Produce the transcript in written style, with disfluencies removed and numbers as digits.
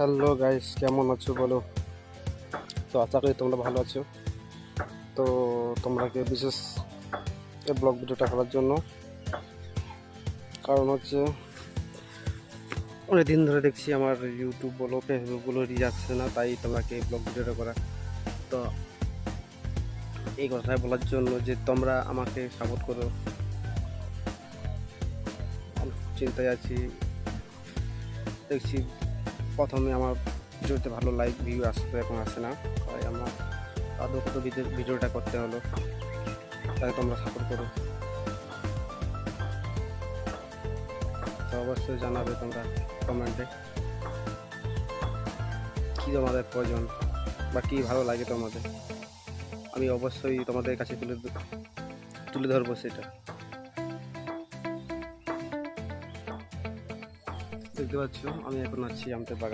Hello guys, কেমন আছো বলো? তো আশা করি তোমরা ভালো আছো। তো তোমরাকে বিশেষ এই ব্লগ ভিডিওটা করার জন্য কারণ হচ্ছে অনেক দিন ধরে দেখছি আমার ইউটিউব বলো ফেসবুক বলো রিচ আসছে না, তাই তোমাকে এই ব্লগ ভিডিওটা করা। তো এই কথাই বলার জন্য যে তোমরা আমাকে সাপোর্ট করো। অনেক চিন্তায় আছি, দেখছি প্রথমে আমার ভিডিওতে ভালো লাইক ভিউ আসতো, এখন আসে না। তাই আমার আদৌ কত ভিডিওটা করতে হলো, তাই তোমরা সাপোর্ট করো। তো অবশ্যই জানাবে তোমরা কমেন্টে কী তোমাদের প্রয়োজন বা কী ভালো লাগে তোমাদের। আমি অবশ্যই তোমাদের কাছে তুলে ধরবো সেটা। দেখতে পাচ্ছ আমি এখন আছি আমাদের বাগানে।